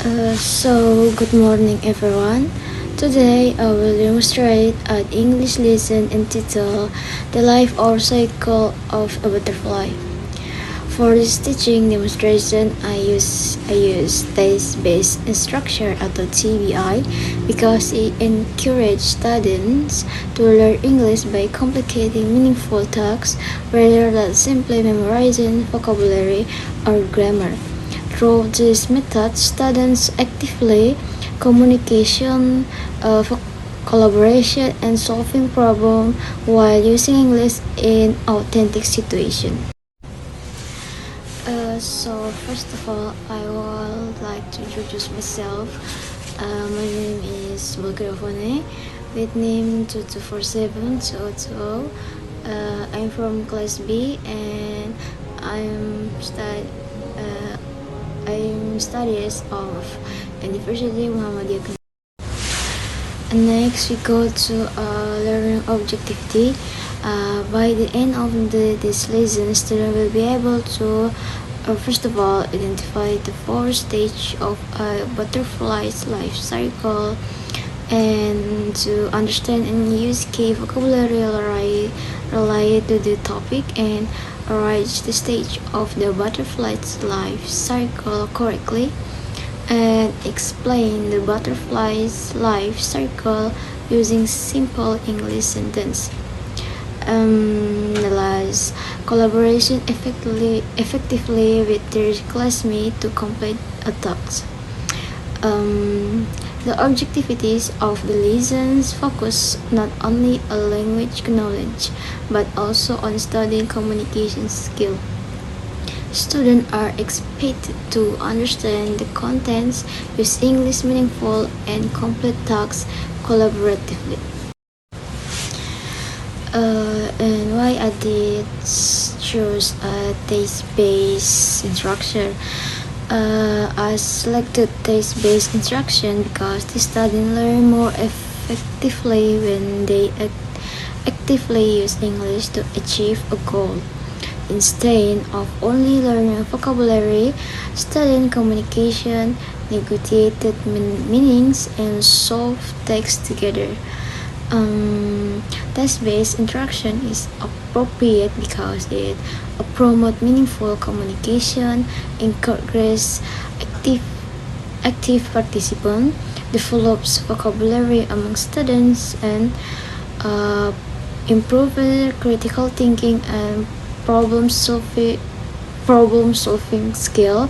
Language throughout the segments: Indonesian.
Good morning everyone. Today I will demonstrate an English lesson entitled The Life or Cycle of a Butterfly. For this teaching demonstration, I use test-based instruction atau TBI because it encourages students to learn English by complicating meaningful tasks rather than simply memorizing vocabulary or grammar. Through this method, students actively communication, collaboration, and solving problems while using English in authentic situations. First of all, I would like to introduce myself. My name is Bulgarafone, with name 2247 I'm from class B and I'm studies of University Muhammadiyah. Next, we go to learning objectivity. By the end of this lesson, student will be able to, first of all, identify the 4 stages of a butterfly's life cycle, and to understand and use key vocabulary related to the topic, and arrange the stage of the butterfly's life cycle correctly, and explain the butterfly's life cycle using simple English sentence. The last, collaboration effectively with their classmate to complete a task. The objectivities of the lessons focus not only on language knowledge, but also on studying communication skill. Students are expected to understand the contents, use English meaningful, and complete tasks collaboratively. And why I did choose a taste-based instruction? I selected taste-based instruction because the students learn more effectively when they actively use English to achieve a goal. Instead of only learning vocabulary, student communication, negotiated meanings, and solve text together. Test-based instruction is appropriate because it promotes meaningful communication, encourages active participation, develops vocabulary among students, and improves critical thinking and problem solving skill,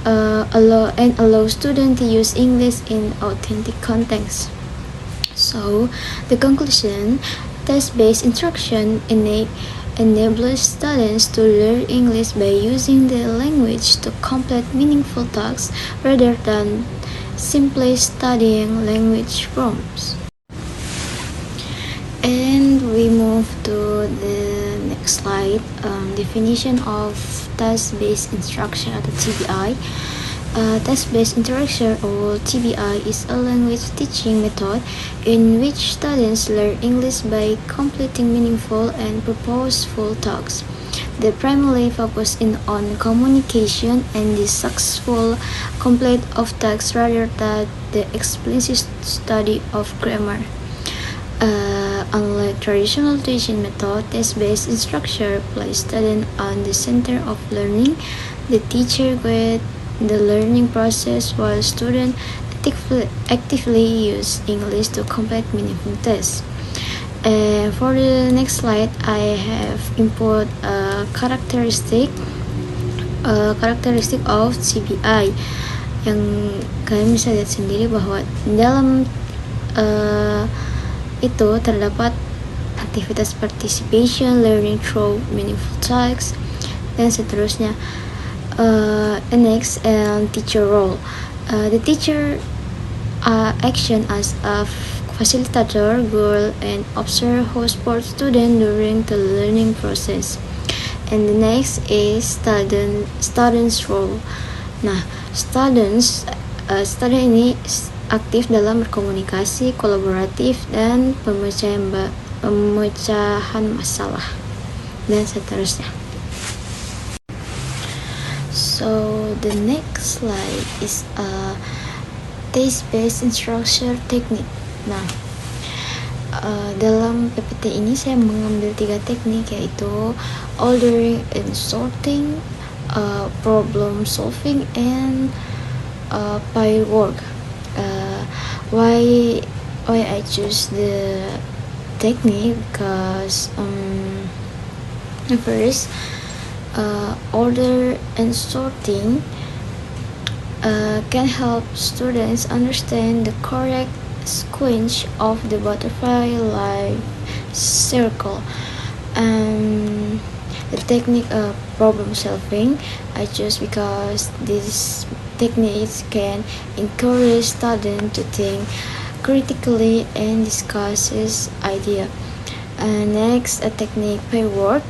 allow students to use English in authentic context. So, the conclusion, test-based instruction enables students to learn English by using the language to complete meaningful tasks rather than simply studying language forms. And we move to the next slide, definition of task-based instruction atau TBI. Task-based instruction or TBI is a language teaching method in which students learn English by completing meaningful and purposeful tasks. They primarily focus on communication and the successful complete of tasks rather than the explicit study of grammar. Unlike traditional teaching method, test-based instruction places students on the center of learning. The teacher guides the learning process while students actively use English to complete meaningful tests. And for the next slide, I have input a characteristic of CBI yang kalian bisa lihat sendiri bahwa dalam itu terdapat aktivitas participation, learning through meaningful tasks, dan seterusnya. Next, teacher role. The teacher action as a facilitator, goal, and observe how support student during the learning process. And the next is students role. Nah, student ini aktif dalam berkomunikasi, kolaboratif, dan pemecahan masalah, dan seterusnya. So the next slide is a taste-based instruction technique. Nah, dalam PPT ini saya mengambil 3 teknik, yaitu ordering and sorting, problem solving, and pair work. Why I choose the technique? Because first, order and sorting can help students understand the correct sequence of the butterfly life circle. The technique of problem solving I choose because these techniques can encourage students to think critically and discusses idea. Next, a technique pair work.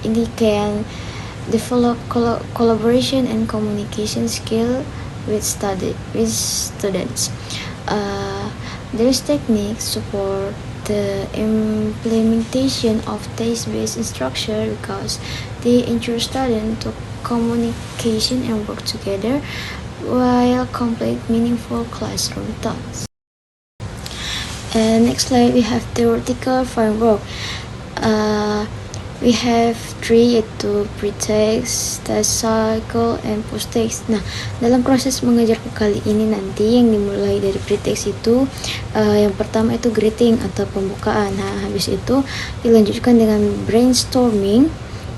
Ini can develop collaboration and communication skill with students. These techniques support the implementation of taste-based instruction because they ensure students to communication and work together while complete meaningful classroom tasks. And next slide, we have theoretical framework. We have 3, yaitu pre-text, test cycle, and post-text. Nah, dalam proses mengajarku kali ini nanti yang dimulai dari pre-text itu yang pertama itu greeting atau pembukaan. Nah, habis itu dilanjutkan dengan brainstorming.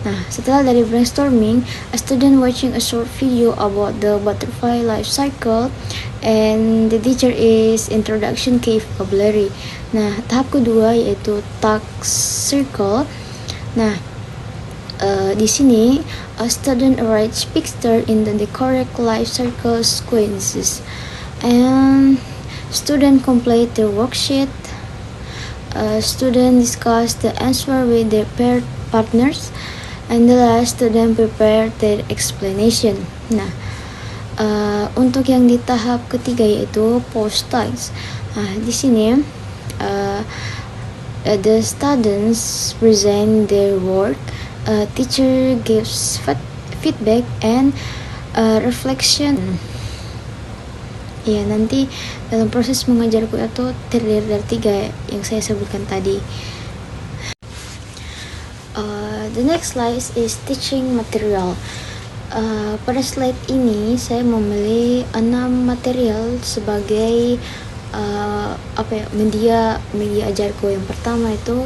Nah, setelah dari brainstorming, a student watching a short video about the butterfly life cycle, and the teacher is introduction ke vocabulary. Nah, tahap kedua yaitu task circle. Nah, di sini a student writes picture in the correct life cycle sequences, and student complete their worksheet. Student discuss the answer with their paired partners, and the last student prepare their explanation. Nah, untuk yang di tahap ketiga yaitu post-text. Nah, di sini the students present their work, teacher gives feedback and reflection. Ya, nanti dalam proses mengajarku itu terdiri dari 3 yang saya sebutkan tadi. The next slide is teaching material. Pada slide ini saya memilih 6 material sebagai media ajarku. Yang pertama itu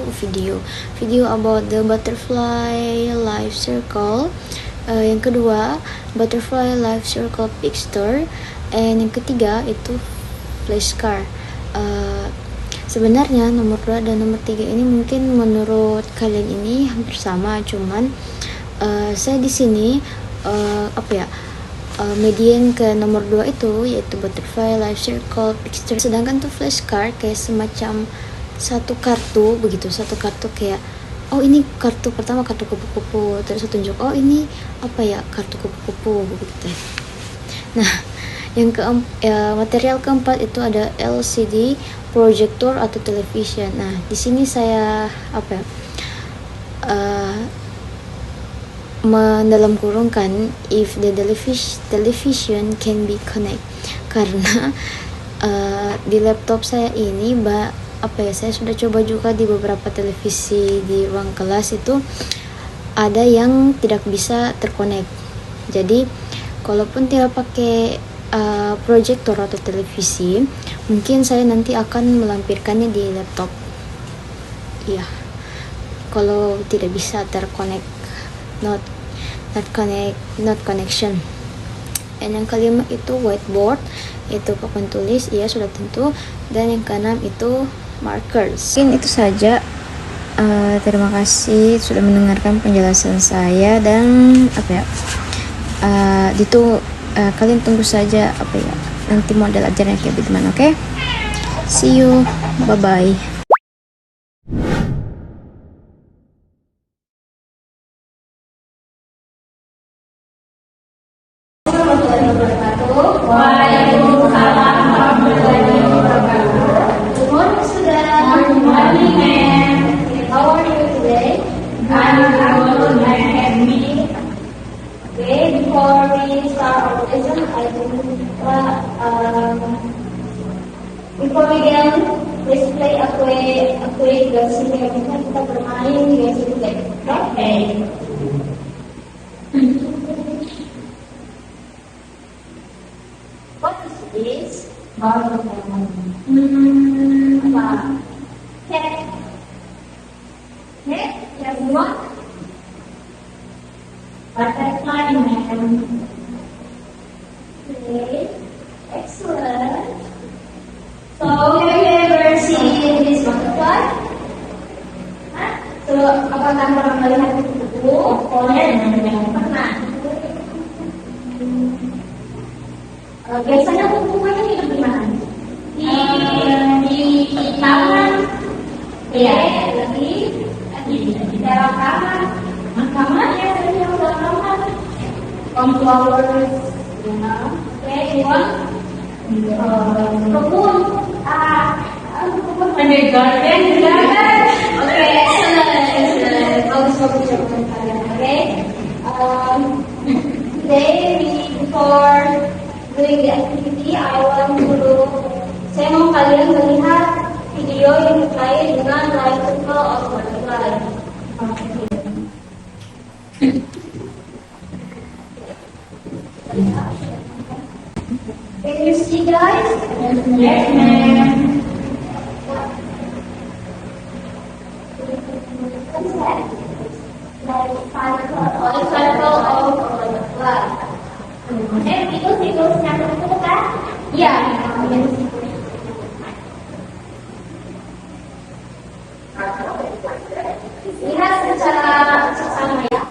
video about the butterfly life circle. Yang kedua butterfly life circle picture, and yang ketiga itu flashcard. Sebenarnya nomor 2 dan nomor 3 ini mungkin menurut kalian ini hampir sama, cuman saya di sini median ke nomor 2 itu yaitu butterfly life circle picture, sedangkan tuh flashcard kayak semacam satu kartu begitu, kayak oh ini kartu pertama kartu kupu-kupu, terus tunjuk oh ini kartu kupu-kupu begitu. Nah, yang material keempat itu ada LCD projector atau television. Nah, di sini saya mendalam kurungkan if the television can be connect, karena di laptop saya ini saya sudah coba juga di beberapa televisi di ruang kelas itu ada yang tidak bisa terkonek. Jadi kalaupun tidak pakai proyektor atau televisi, mungkin saya nanti akan melampirkannya di laptop. Iya, kalau tidak bisa terkonek, not connection. Dan yang kelima itu whiteboard, itu papan tulis, iya sudah tentu. Dan yang keenam itu markers. Mungkin itu saja. Terima kasih sudah mendengarkan penjelasan saya, dan kalian tunggu saja nanti model ajarnya kayak bagaimana. Oke? See you, bye bye. Good morning, students. Good morning, ma'am. How are you today? I'm good, ma'am. Okay, before we before we can display a quick simulation, kita bermain di simulation. Okay. What is this? Apa? Cat. Cat, yang dua. Butterfly, man. Okay, excellent. So, have you ever seen this butterfly? Hah? So, apakah pernah melihat itu? Pernah. Biasanya kumpulnya hidup di mana? Di taman. Ya, di dalam kamar. Kamar ya, di dalam kamar. On flowers. Okay, one. Kebun. Kebun. Ada garden. Okay, excellent. Bagus jawaban kalian. Okay. Today before doing the activity, saya mau kalian melihat video yang terkait dengan life cycle of butterfly. Can you see, guys? Yes, ma'am. What's that? Life cycle of butterfly. Siklus-siklusnya itu kan? Iya. Lihat secara seksama ya.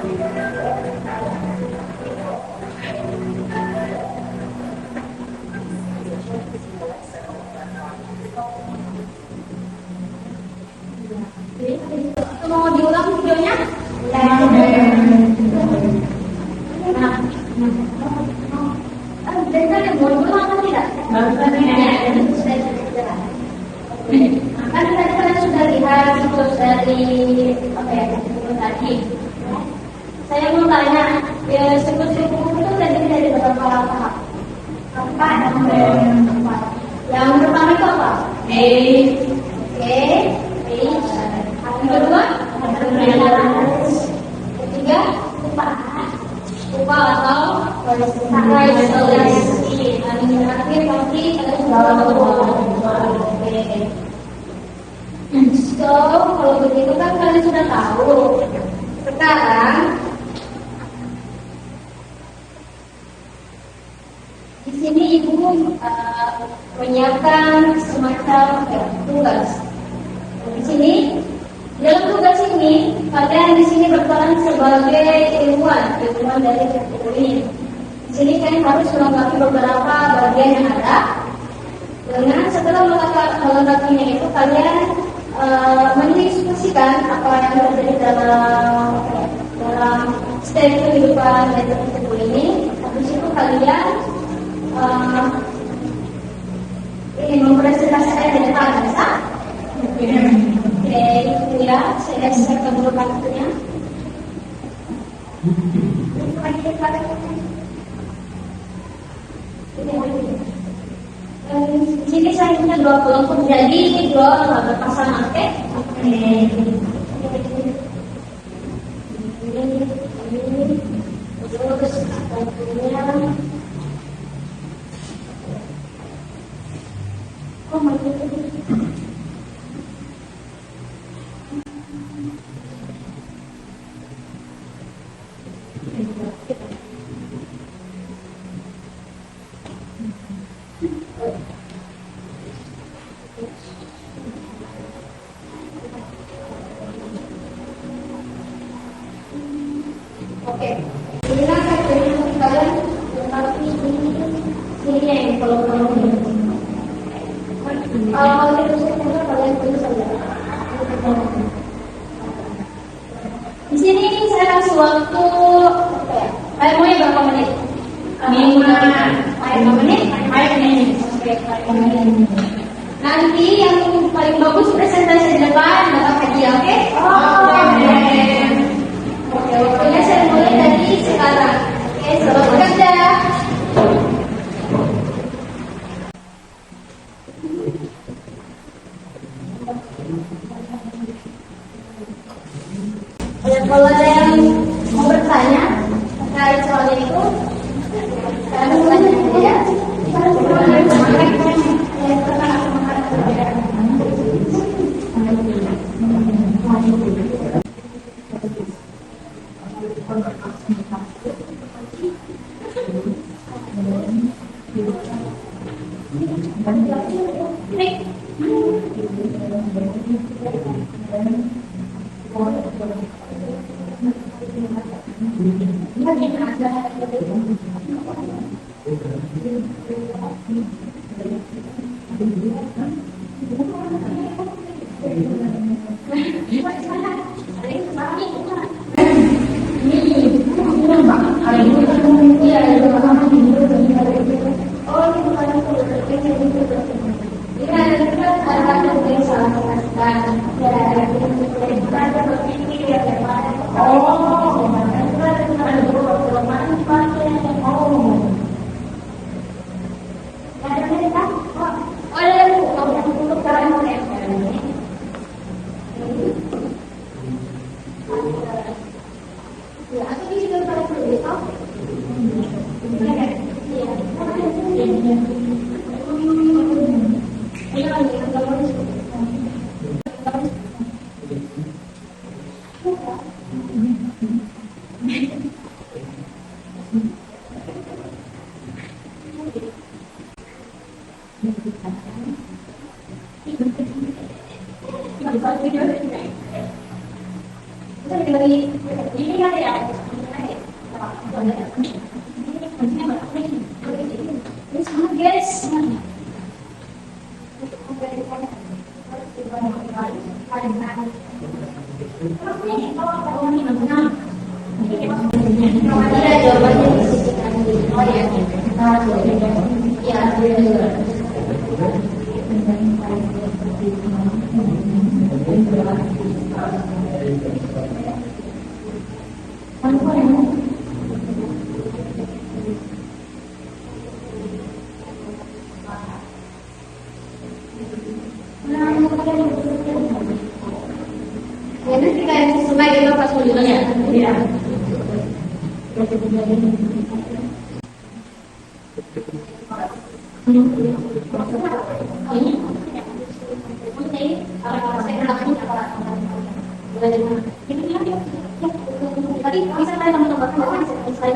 Mau diulang videonya? Dari tadi mau diulang atau tidak? Kan tadi kalian sudah lihat siklus dari apa ya siklus tadi. Saya mau tanya, ya, siklus itu terdiri dari beberapa tahap. Apa? Yang pertama itu apa? Yang kedua, ketiga, upah atau price elasticity. Dan yang terakhir pasti so, kalau begitu kan kalian sudah tahu. Sekarang di sini ibu menyiapkan semacam tugas. Di sini dalam tugas ini kalian di sini berperan sebagai ilmuwan dari buku ini. Di sini kalian harus melengkapi beberapa bagian yang ada. Dengan setelah melengkapinya itu kalian mendiskusikan apa yang terjadi dalam step kehidupan dari buku ini. Habis itu kalian ingin mempresentasikan di depan, bisa? Oke, itu ya. Saya siapkan dulu kartunya. Di sini saya punya 2 kelompok, jadi 2 berpasangan, oke? Terus kartunya. Oke, ini saya beri kalian tetapi ini yang kalau ini. Kalau itu saya kalian tulis saja. Di sini saya kasih waktu kayak mau berapa menit? 5 menit? 5 menit. Oke, 5 menit. Nanti yang paling bagus presentasi di depan dapat hadiah, oke? Oke, waktunya saya mulai dari sekarang. Oke, selamat bekerja. Kalau ada yang mau bertanya terkait soal itu, kalian tanya ya. Ini Guys. Iya, jawabannya di sisi kanan. Oh ya. Ya, nanti kita sesuai dengan pas modelnya. Iya. Tadi bisa saya tambah-tambahkan saya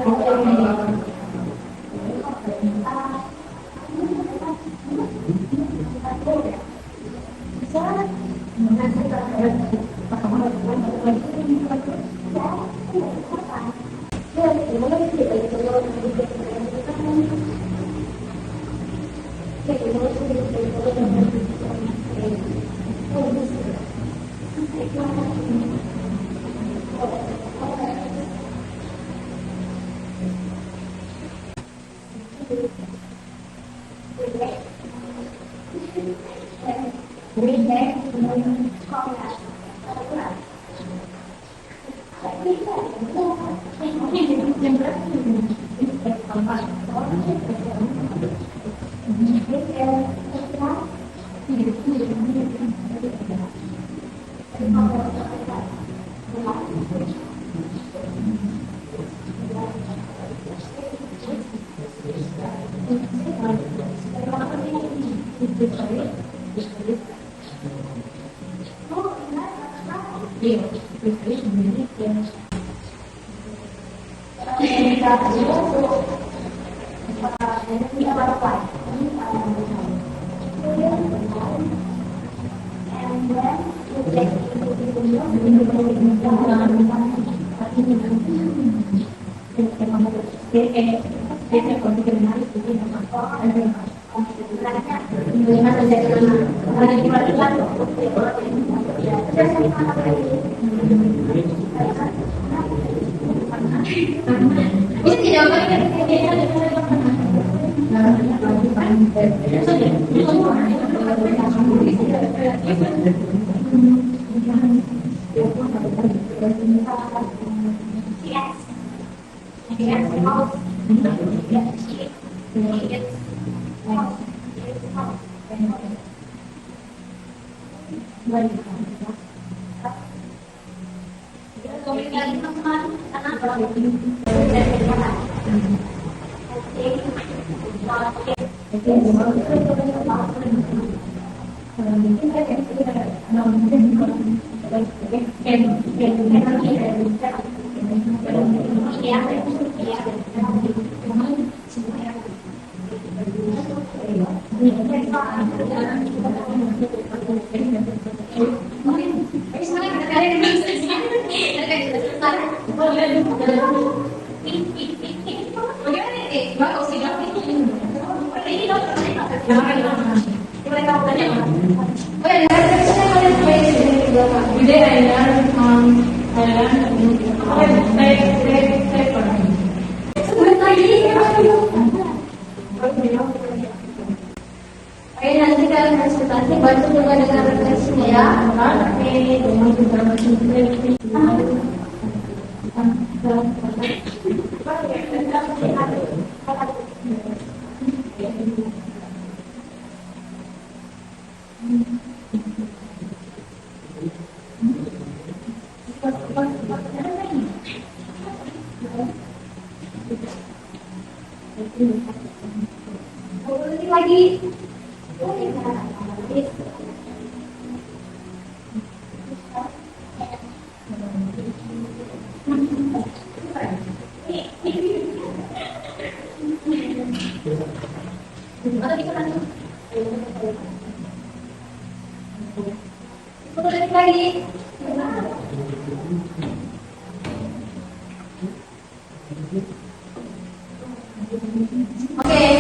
Oke,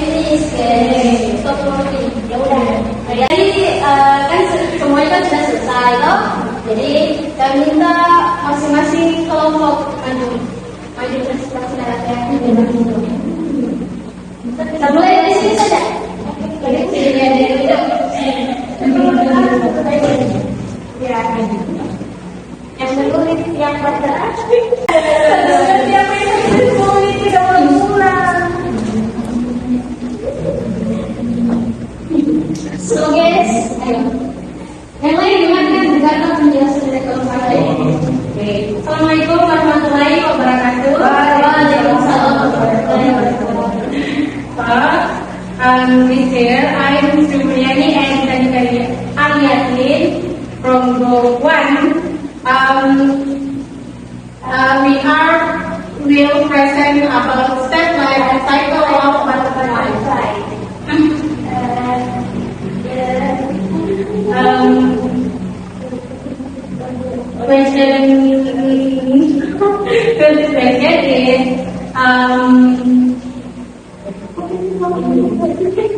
finish guys. Stop recording. Ya udah. Jadi kan semuanya kan sudah selesai toh. Jadi saya minta masing-masing kelompok maju presentasi latihan dengan itu. Kita mulai dari sini saja. Dari sini ya, dari itu. Ya. Yang menulis yang baca. Siapa yang menulis tidak mau pulang. So guys, ayo. Yang lain dengarkan penjelasan dari kelompok lain. Oke. Assalamualaikum warahmatullahi wabarakatuh. Waalaikumsalam warahmatullahi wabarakatuh. This year I'm Supriyani and Tadikari Aliatin from Group 1. We will present about stepwise and cycle of butterfly. Question is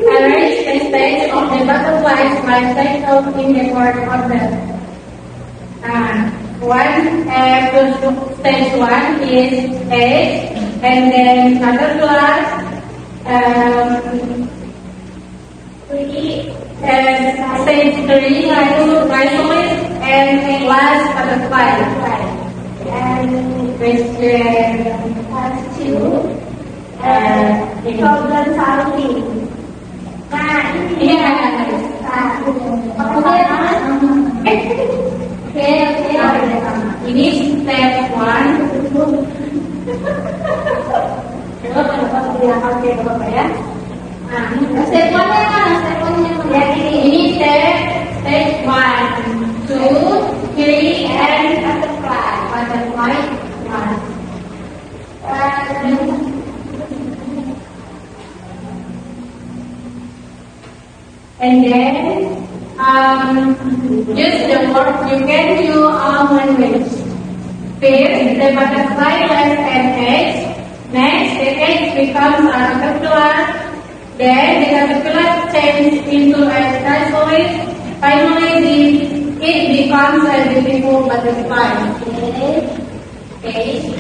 arrange the stage of the butterfly's life cycle in the order. Stage 1 is egg, and then butterfly, and stage 3 chrysalis, and last butterfly. And question 2, problem solving. Ini step 1. Oke, Bapak ya. Step 1 mana? Step 1 Ya, ini step 1, 2, 3, and butterfly. Butterfly 1. And then use the word you can use all language. First, the butterfly lays an egg. Next, the egg becomes a caterpillar. Then the caterpillar changes into a chrysalis. Finally, it becomes a beautiful butterfly. Okay.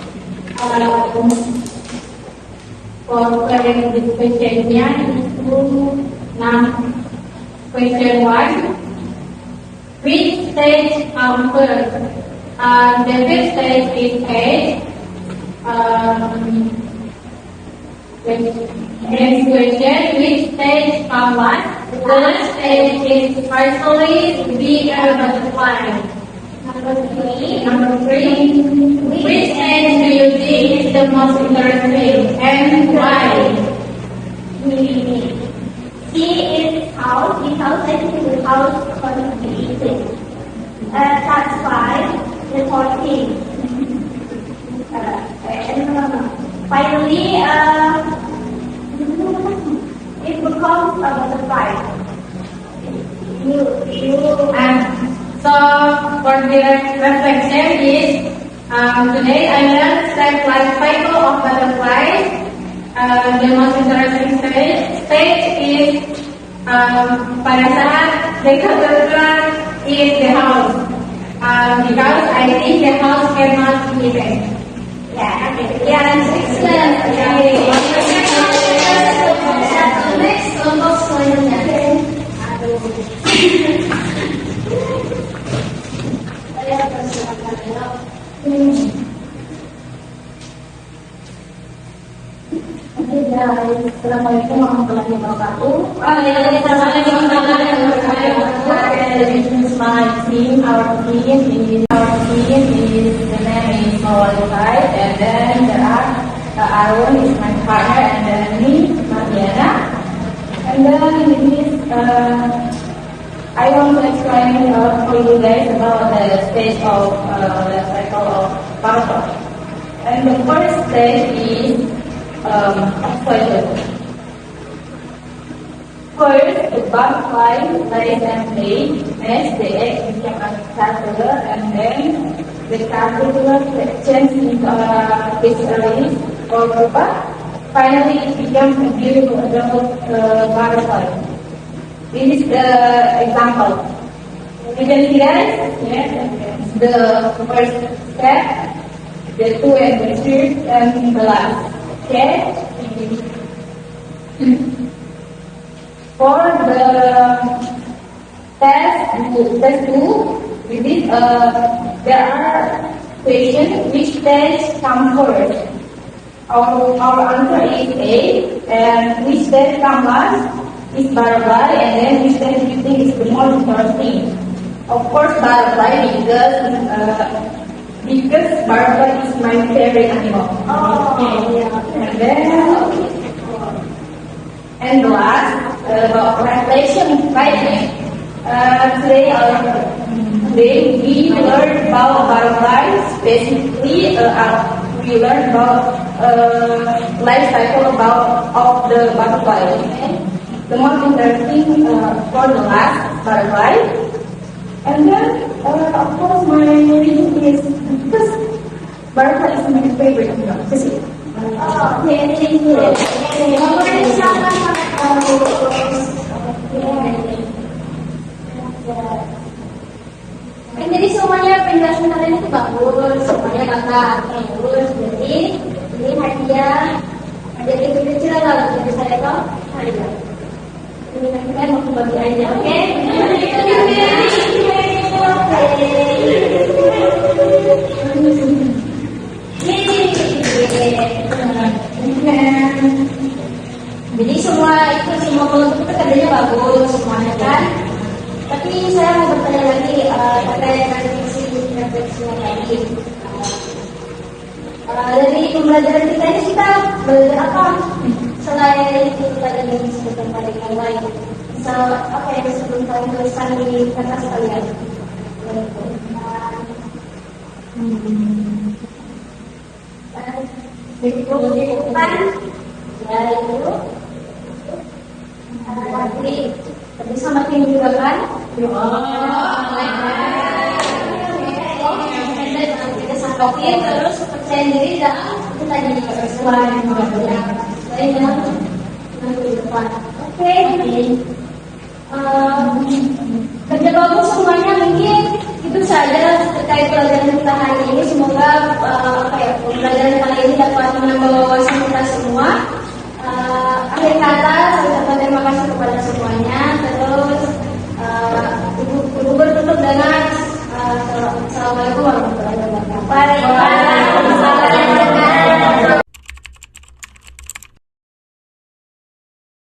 For clarification-nya itu 6. Question 1. Which stage comes first? The first stage is egg. Next question. Which stage comes what? The last stage is chrysalis, be a butterfly. Number 3. Which stage do you think is the most interesting and why? C is house because I think the house contributed. That's why the 14. And finally, it becomes a butterfly. So for the reflection is today I learned step life cycle of butterflies. The most interesting stage is pada saat the caterpillar is the house. Because I think the house cannot be there. Yeah, okay. Yeah, excellent. Okay. Next, kelompok selanjutnya. Assalamualaikum warahmatullahi wabarakatuh. My team, our team is the name is Mawalify, and then there are Arun is my partner, and then me, Mariana, and then this I want to explain for you guys about the stage of the cycle of butterfly. And the first stage is observation. First, the butterfly lays an egg. Next, the egg becomes a caterpillar, and then the curriculum change in physically or Rupa. Finally, it becomes a beautiful adult butterfly. This is the example. You can see guys, the first step, the two and the third, and the last. Okay. For the test two, we did, there are questions which test come first. Our answer is A, and which test come last is butterfly, and then which test you think is the most interesting. Of course, butterfly because butterfly is my favorite animal. Oh, yeah. And the last about translation writing. Today we learned about butterflies. Basically, we learned about life cycle of the butterfly. Okay? The most interesting for the last butterfly. And then, of course, my reason is because butterfly is my favorite animal. Oh, okay, thank you. Jadi semuanya penjelasan kalian itu bagus, semuanya kakak bagus. Jadi ini hadiah kecil lah untuk saya kok hadiah. Ini kita mau bagi aja, oke? Jadi semua kelompok itu kerjanya bagus semuanya kan. Tapi saya mau bertanya lagi terkait refleksinya tadi. Dari pembelajaran kita ini kita belajar apa? Selain pelajaran yang disebutkan pada yang lain. Misal apa yang disebutkan tulisan di kertas kalian? Bukan ya itu tapi sama tim juga kan? Oke, terus percaya diri dan itu tadi selain nanti depan. Oke, kerja bagus semuanya mungkin itu saja terkait pelajaran kita hari ini. Semoga pelajaran kali ini dapat menambah wawasan kita semua. Akhir kata saya ucapkan terima kasih kepada semuanya. Terus ibu bertutup dengan assalamualaikum warahmatullahi wabarakatuh.